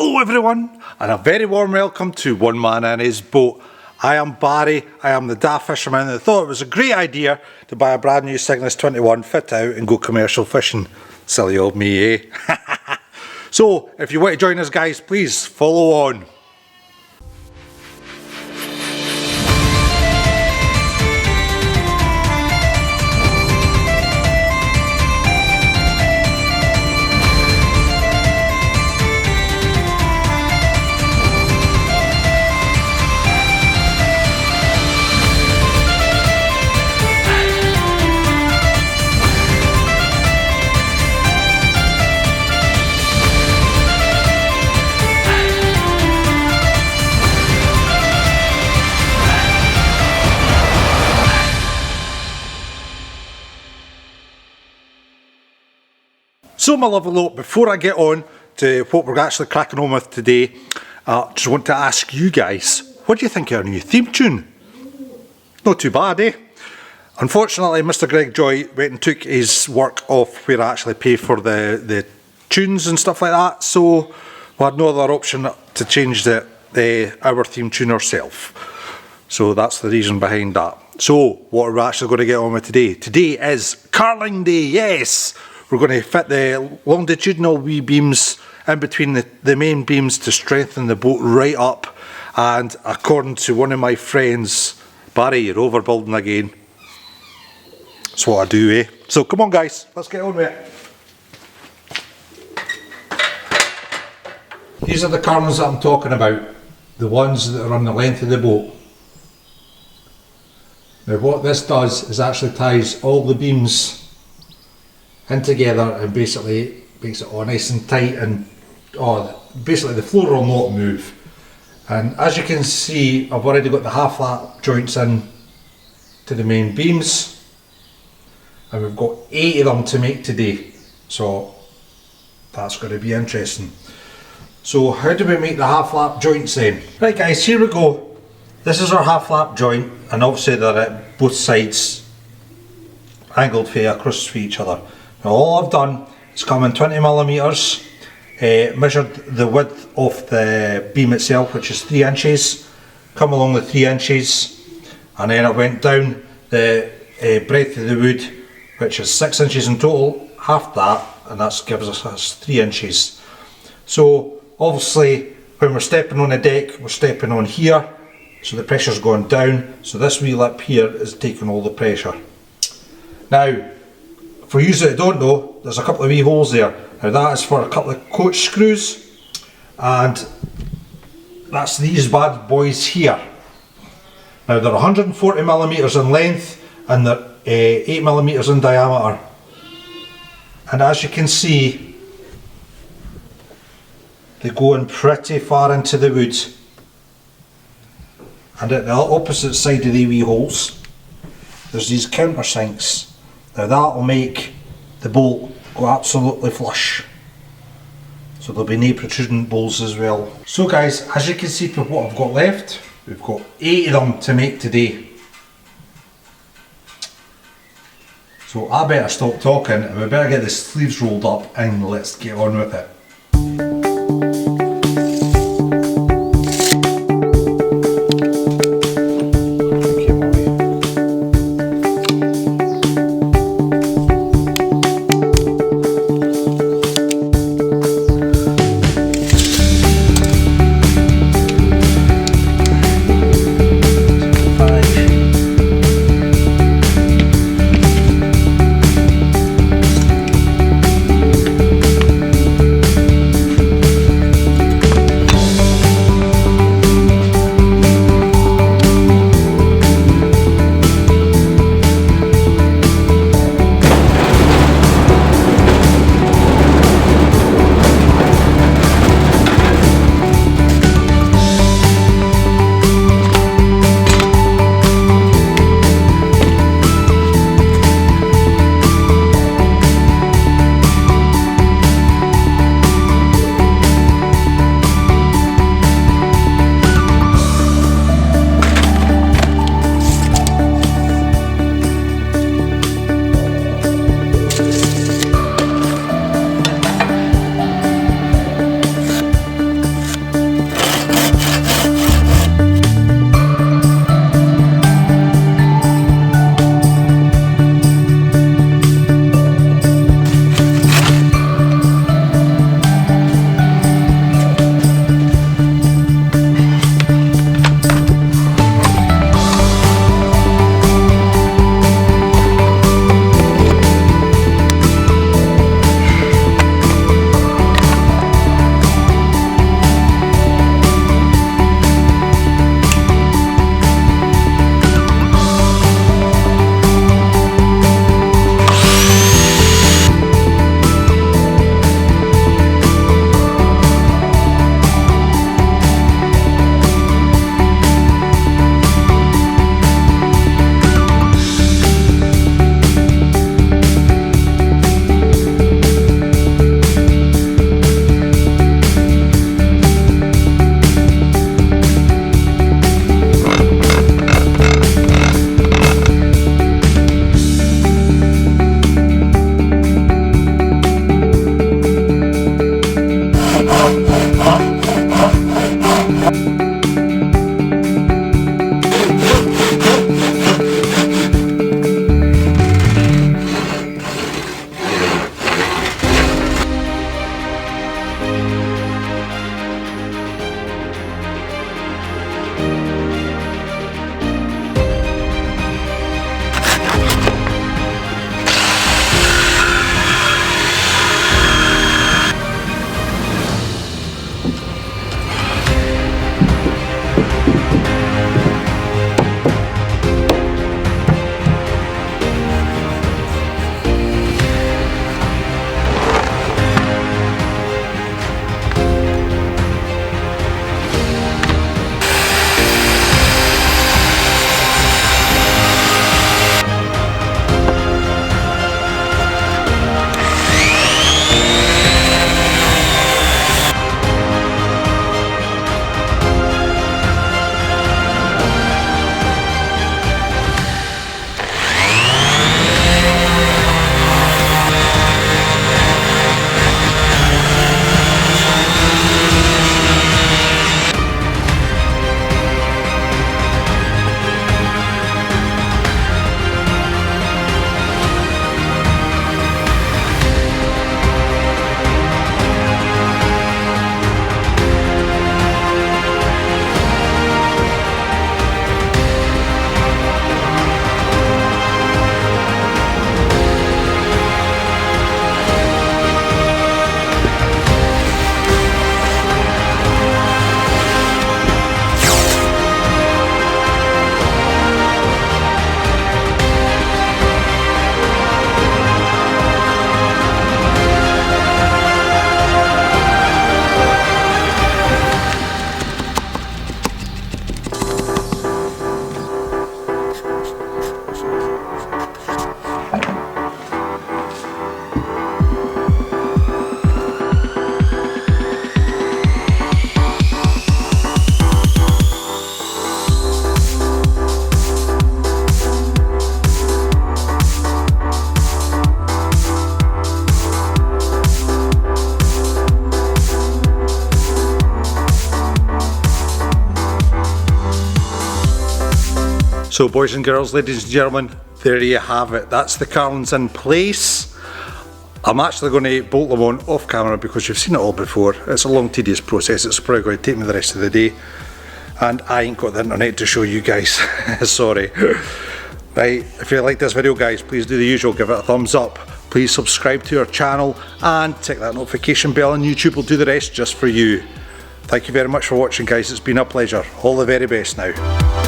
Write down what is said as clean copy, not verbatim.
Hello everyone, and a very warm welcome to One Man and His Boat. I am Barry, I am the daft fisherman that thought it was a great idea to buy a brand new Cygnus 21, fit out and go commercial fishing. Silly old me, eh? So, if you want to join us guys, please follow on. So my lovely lot, before I get on to what we're actually cracking on with today, I just want to ask you guys, what do you think of our new theme tune? Not too bad, eh? Unfortunately, Mr. Greg Joy went and took his work off where I actually pay for the tunes and stuff like that, so we had no other option to change our theme tune ourselves. So that's the reason behind that. So, what are we actually going to get on with today? Today is Carlin Day, yes! We're going to fit the longitudinal wee beams in between the main beams to strengthen the boat right up. And according to one of my friends, Barry, you're overbuilding again. That's what I do, eh? So come on guys, let's get on with it. These are the Carlins that I'm talking about. The ones that are on the length of the boat. Now what this does is actually ties all the beams in together and basically makes it all nice and tight, and basically the floor will not move. And as you can see, I've already got the half lap joints in to the main beams, and we've got 8 of them to make today, so that's going to be interesting. So how do we make the half lap joints then? Right guys, here we go. This is our half lap joint, and obviously they're at both sides angled across for each other. Now all I've done is come in 20mm, measured the width of the beam itself, which is 3 inches, come along the 3 inches, and then I went down the breadth of the wood, which is 6 inches in total, half that, and that gives us 3 inches. So obviously when we're stepping on the deck, we're stepping on here, so the pressure's going down, so this wee lip here is taking all the pressure. Now, for you that don't know, there's a couple of wee holes there. Now that is for a couple of coach screws, and that's these bad boys here. Now they're 140mm in length and they're 8mm in diameter. And as you can see, they go in pretty far into the wood. And at the opposite side of the wee holes, there's these countersinks. Now that will make the bolt go absolutely flush. So there'll be no protruding bowls as well. So guys, as you can see from what I've got left, we've got 8 of them to make today. So I better stop talking and we better get the sleeves rolled up and let's get on with it. So boys and girls, ladies and gentlemen, there you have it. That's the Carlins in place. I'm actually going to bolt them on off camera because you've seen it all before. It's a long, tedious process. It's probably going to take me the rest of the day. And I ain't got the internet to show you guys. Sorry. Right, if you like this video guys, please do the usual, give it a thumbs up. Please subscribe to our channel and tick that notification bell, and YouTube will do the rest just for you. Thank you very much for watching guys, it's been a pleasure. All the very best now.